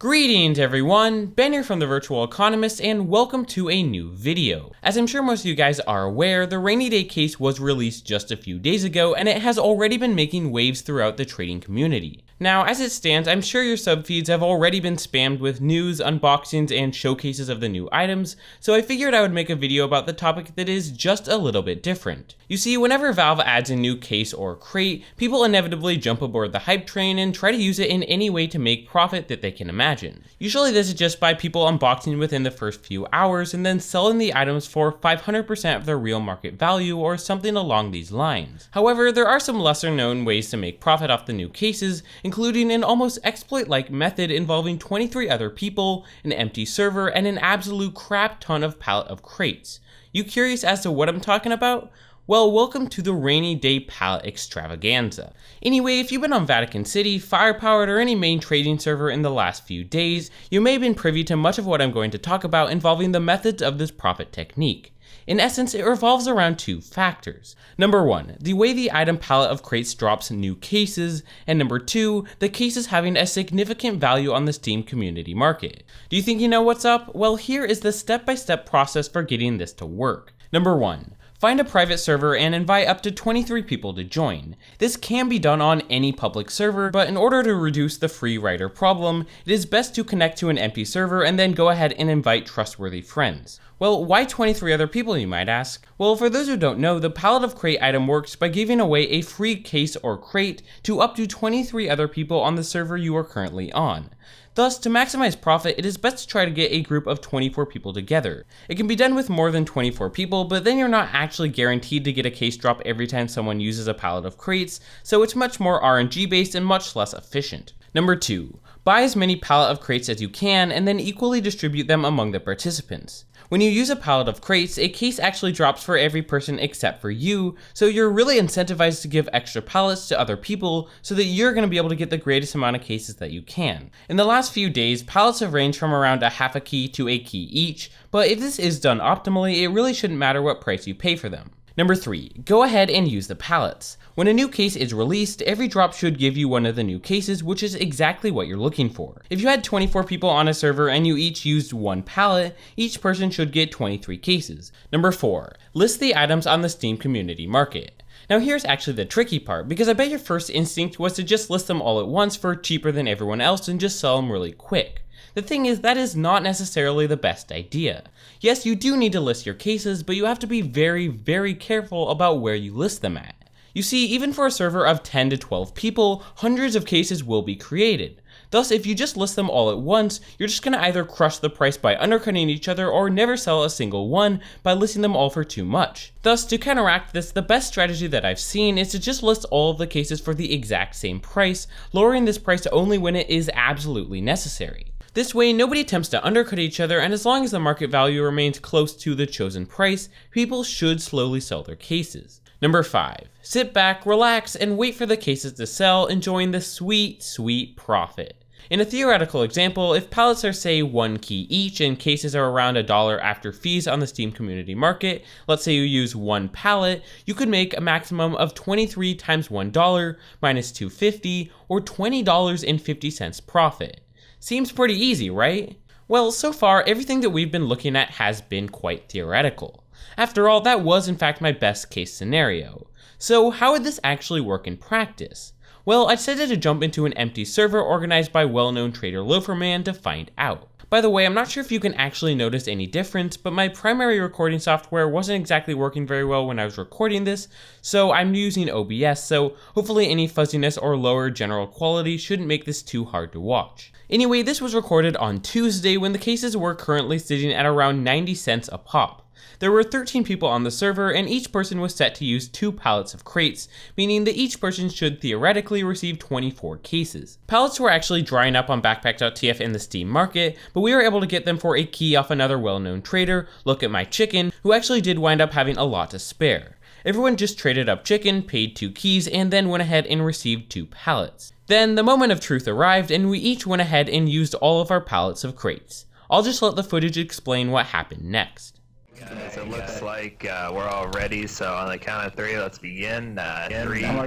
Greetings everyone, Ben here from TheVirtualEconomist and welcome to a new video. As I'm sure most of you guys are aware, the Rainy Day case was released just a few days ago and it has already been making waves throughout the trading community. Now, as it stands, I'm sure your subfeeds have already been spammed with news, unboxings, and showcases of the new items, so I figured I would make a video about the topic that is just a little bit different. You see, whenever Valve adds a new case or crate, people inevitably jump aboard the hype train and try to use it in any way to make profit that they can imagine. Usually this is just by people unboxing within the first few hours and then selling the items for 500% of their real market value or something along these lines. However, there are some lesser known ways to make profit off the new cases, including an almost exploit-like method involving 23 other people, an empty server, and an absolute crap ton of pallet of crates. You curious as to what I'm talking about? Well, welcome to the Rainy Day Pallet Extravaganza. Anyway, if you've been on Vatican City, Firepowered, or any main trading server in the last few days, you may have been privy to much of what I'm going to talk about involving the methods of this profit technique. In essence, it revolves around two factors. Number one, the way the item pallet of crates drops new cases, and number two, the cases having a significant value on the Steam community market. Do you think you know what's up? Well, here is the step-by-step process for getting this to work. Number one, find a private server and invite up to 23 people to join. This can be done on any public server, but in order to reduce the free rider problem, it is best to connect to an empty server and then go ahead and invite trustworthy friends. Well, why 23 other people, you might ask? Well, for those who don't know, the pallet of crate item works by giving away a free case or crate to up to 23 other people on the server you are currently on. Thus, to maximize profit, it is best to try to get a group of 24 people together. It can be done with more than 24 people, but then you're not actually guaranteed to get a case drop every time someone uses a pallet of crates, so it's much more RNG based and much less efficient. Number two, buy as many pallet of crates as you can and then equally distribute them among the participants. When you use a pallet of crates, a case actually drops for every person except for you, so you're really incentivized to give extra pallets to other people so that you're going to be able to get the greatest amount of cases that you can. In the last few days, pallets have ranged from around a half a key to a key each, but if this is done optimally, it really shouldn't matter what price you pay for them. Number three, go ahead and use the pallets. When a new case is released, every drop should give you one of the new cases, which is exactly what you're looking for. If you had 24 people on a server and you each used one pallet, each person should get 23 cases. Number four, list the items on the Steam community market. Now here's actually the tricky part, because I bet your first instinct was to just list them all at once for cheaper than everyone else and just sell them really quick. The thing is, that is not necessarily the best idea. Yes, you do need to list your cases, but you have to be very, very careful about where you list them at. You see, even for a server of 10 to 12 people, hundreds of cases will be created. Thus, if you just list them all at once, you're just going to either crush the price by undercutting each other or never sell a single one by listing them all for too much. Thus, to counteract this, the best strategy that I've seen is to just list all of the cases for the exact same price, lowering this price only when it is absolutely necessary. This way, nobody attempts to undercut each other, and as long as the market value remains close to the chosen price, people should slowly sell their cases. Number five, sit back, relax, and wait for the cases to sell, enjoying the sweet, sweet profit. In a theoretical example, if pallets are say 1 key each and cases are around $1 after fees on the Steam community market, let's say you use one pallet, you could make a maximum of 23 times $1 minus $2.50 or $20.50 profit. Seems pretty easy, right? Well, so far, everything that we've been looking at has been quite theoretical. After all, that was in fact my best case scenario. So how would this actually work in practice? Well, I decided to jump into an empty server organized by well-known trader Loaferman to find out. By the way, I'm not sure if you can actually notice any difference, but my primary recording software wasn't exactly working very well when I was recording this, so I'm using OBS, so hopefully any fuzziness or lower general quality shouldn't make this too hard to watch. Anyway, this was recorded on Tuesday when the cases were currently sitting at around 90 cents a pop. There were 13 people on the server and each person was set to use 2 pallets of crates, meaning that each person should theoretically receive 24 cases. Pallets were actually drying up on backpack.tf in the Steam market, but we were able to get them for a key off another well-known trader, Look at My Chicken, who actually did wind up having a lot to spare. Everyone just traded up chicken, paid 2 keys, and then went ahead and received 2 pallets. Then the moment of truth arrived and we each went ahead and used all of our pallets of crates. I'll just let the footage explain what happened next. Guys, it looks like we're all ready, so on the count of 3, let's begin. 3, 2, 1,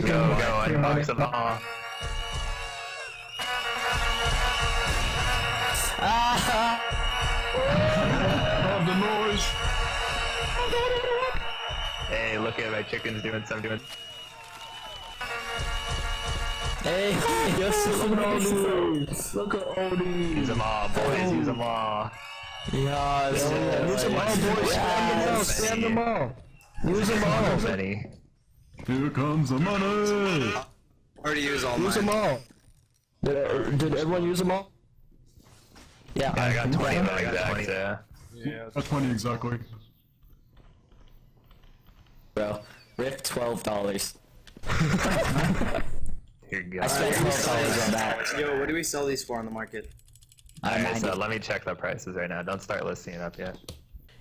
go, unbox them all. The noise. Hey, look at my chickens doing something. Hey, yo, Look at all these. Use them all, boys. Use them all. yes, Use them all, boys. Spam them all. Use them all. So many. Here comes the money. Already used all Use them mine. all. Did everyone use them all? yeah. I got 20 of them exact, yeah. Yeah. That's 20 exactly. Bro, rip $12. Here you go. I spent $12 on that. Yo, what do we sell these for on the market? Alright, so let me check the prices right now. Don't start listing it up yet.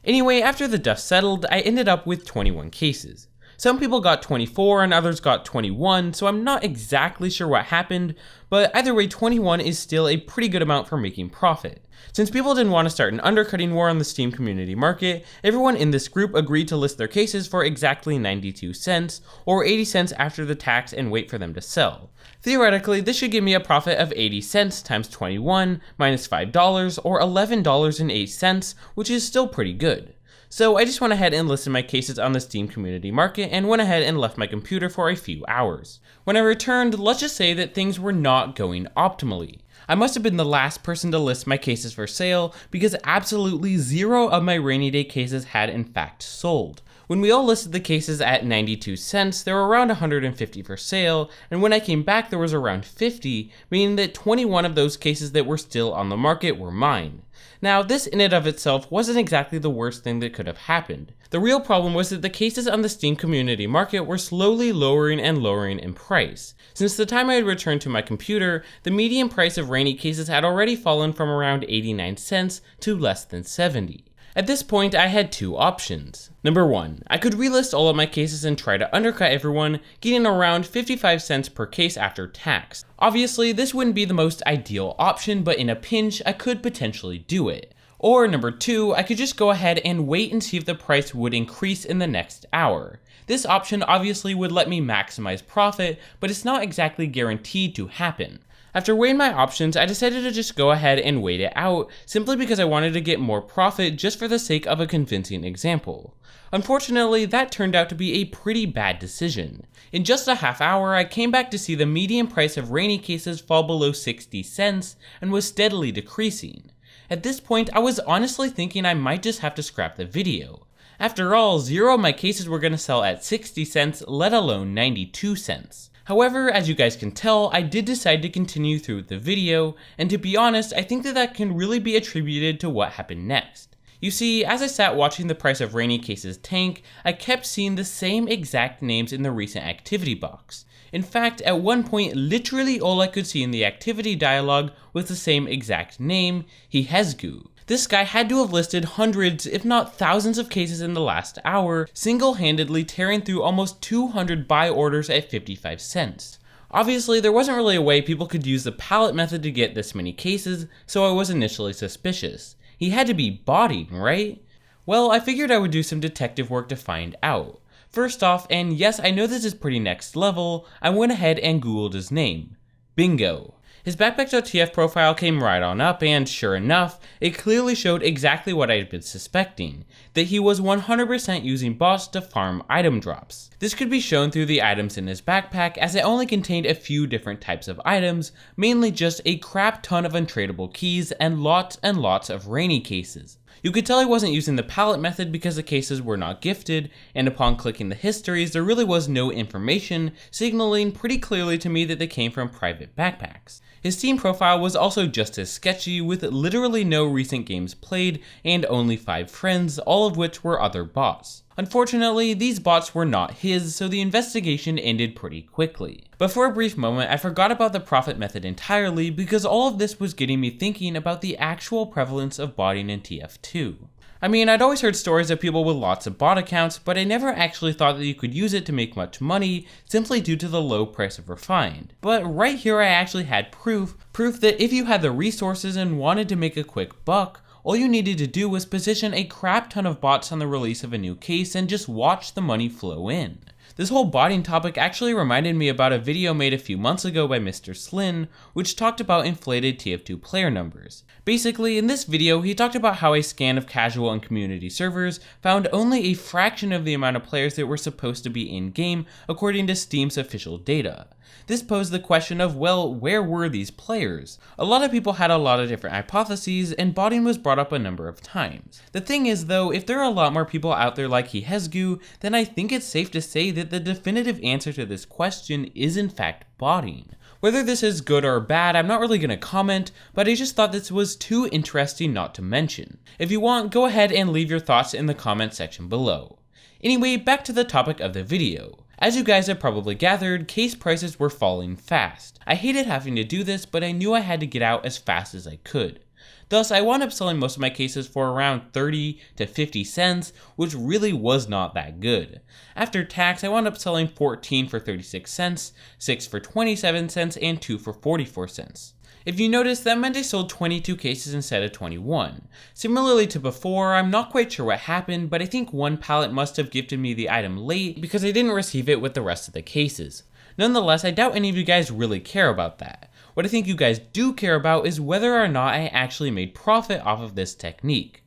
Anyway, after the dust settled, I ended up with 21 cases. Some people got 24 and others got 21, so I'm not exactly sure what happened, but either way 21 is still a pretty good amount for making profit. Since people didn't want to start an undercutting war on the Steam community market, everyone in this group agreed to list their cases for exactly 92 cents, or 80 cents after the tax, and wait for them to sell. Theoretically, this should give me a profit of 80 cents times 21 minus $5, or $11.08, which is still pretty good. So I just went ahead and listed my cases on the Steam community market and went ahead and left my computer for a few hours. When I returned, let's just say that things were not going optimally. I must have been the last person to list my cases for sale because absolutely zero of my rainy day cases had in fact sold. When we all listed the cases at 92 cents, there were around 150 for sale, and when I came back there was around 50, meaning that 21 of those cases that were still on the market were mine. Now, this in and of itself wasn't exactly the worst thing that could have happened. The real problem was that the cases on the Steam community market were slowly lowering in price. Since the time I had returned to my computer, the median price of rainy cases had already fallen from around 89 cents to less than 70. At this point, I had two options. Number one, I could relist all of my cases and try to undercut everyone, getting around 55 cents per case after tax. Obviously, this wouldn't be the most ideal option, but in a pinch, I could potentially do it. Or number two, I could just go ahead and wait and see if the price would increase in the next hour. This option obviously would let me maximize profit, but it's not exactly guaranteed to happen. After weighing my options, I decided to just go ahead and wait it out, simply because I wanted to get more profit just for the sake of a convincing example. Unfortunately, that turned out to be a pretty bad decision. In just a half hour, I came back to see the median price of rainy cases fall below 60 cents and was steadily decreasing. At this point, I was honestly thinking I might just have to scrap the video. After all, zero of my cases were going to sell at 60 cents, let alone 92 cents. However, as you guys can tell, I did decide to continue through with the video, and to be honest, I think that can really be attributed to what happened next. You see, as I sat watching the price of rainy cases tank, I kept seeing the same exact names in the recent activity box. In fact, at one point, literally all I could see in the activity dialog was the same exact name, Hehezgu. This guy had to have listed hundreds, if not thousands of cases in the last hour, single-handedly tearing through almost 200 buy orders at 55 cents. Obviously, there wasn't really a way people could use the pallet method to get this many cases, so I was initially suspicious. He had to be botting, right? Well, I figured I would do some detective work to find out. First off, and yes, I know this is pretty next level, I went ahead and googled his name. Bingo. His backpack.tf profile came right on up, and sure enough, it clearly showed exactly what I had been suspecting, that he was 100% using bots to farm item drops. This could be shown through the items in his backpack, as it only contained a few different types of items, mainly just a crap ton of untradeable keys and lots of rainy cases. You could tell he wasn't using the pallet method because the cases were not gifted, and upon clicking the histories there really was no information, signaling pretty clearly to me that they came from private backpacks. His Steam profile was also just as sketchy, with literally no recent games played and only 5 friends, all of which were other bots. Unfortunately, these bots were not his, so the investigation ended pretty quickly. But for a brief moment, I forgot about the profit method entirely because all of this was getting me thinking about the actual prevalence of botting in TF2. I mean, I'd always heard stories of people with lots of bot accounts, but I never actually thought that you could use it to make much money simply due to the low price of refined. But right here I actually had proof that if you had the resources and wanted to make a quick buck, all you needed to do was position a crap ton of bots on the release of a new case and just watch the money flow in. This whole botting topic actually reminded me about a video made a few months ago by Mr. Slin, which talked about inflated TF2 player numbers. Basically, in this video, he talked about how a scan of casual and community servers found only a fraction of the amount of players that were supposed to be in-game according to Steam's official data. This posed the question of, well, where were these players? A lot of people had a lot of different hypotheses, and botting was brought up a number of times. The thing is though, if there are a lot more people out there like Hehesgu, then I think it's safe to say that the definitive answer to this question is in fact botting. Whether this is good or bad, I'm not really going to comment, but I just thought this was too interesting not to mention. If you want, go ahead and leave your thoughts in the comment section below. Anyway, back to the topic of the video. As you guys have probably gathered, case prices were falling fast. I hated having to do this, but I knew I had to get out as fast as I could. Thus, I wound up selling most of my cases for around 30 to 50 cents, which really was not that good. After tax, I wound up selling 14 for 36 cents, 6 for 27 cents, and 2 for 44 cents. If you notice, that meant I sold 22 cases instead of 21. Similarly to before, I'm not quite sure what happened, but I think one pallet must have gifted me the item late because I didn't receive it with the rest of the cases. Nonetheless, I doubt any of you guys really care about that. What I think you guys do care about is whether or not I actually made profit off of this technique.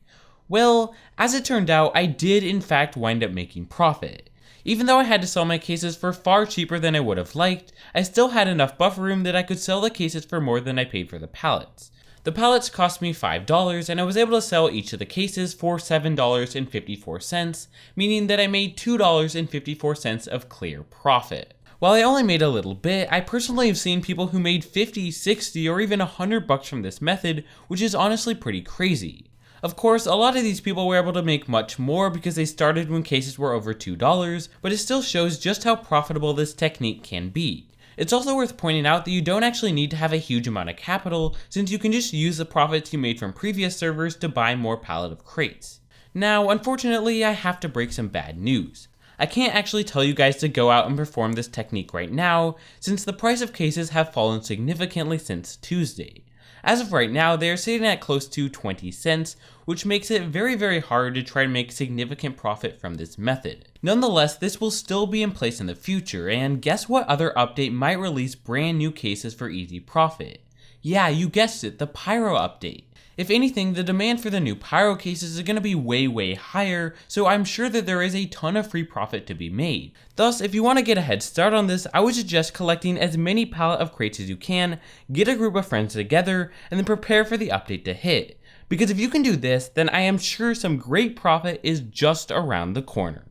Well, as it turned out, I did in fact wind up making profit. Even though I had to sell my cases for far cheaper than I would have liked, I still had enough buffer room that I could sell the cases for more than I paid for the pallets. The pallets cost me $5, and I was able to sell each of the cases for $7.54, meaning that I made $2.54 of clear profit. While I only made a little bit, I personally have seen people who made 50, 60, or even $100 from this method, which is honestly pretty crazy. Of course, a lot of these people were able to make much more because they started when cases were over $2, but it still shows just how profitable this technique can be. It's also worth pointing out that you don't actually need to have a huge amount of capital, since you can just use the profits you made from previous servers to buy more pallet of crates. Now, unfortunately, I have to break some bad news. I can't actually tell you guys to go out and perform this technique right now, since the price of cases have fallen significantly since Tuesday. As of right now, they are sitting at close to 20 cents, which makes it very hard to try to make significant profit from this method. Nonetheless, this will still be in place in the future, and guess what other update might release brand new cases for easy profit? Yeah, you guessed it, the Pyro update. If anything, the demand for the new Pyro cases is going to be way higher, so I'm sure that there is a ton of free profit to be made. Thus, if you want to get a head start on this, I would suggest collecting as many pallet of crates as you can, get a group of friends together, and then prepare for the update to hit. Because if you can do this, then I am sure some great profit is just around the corner.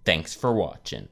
Thanks for watching.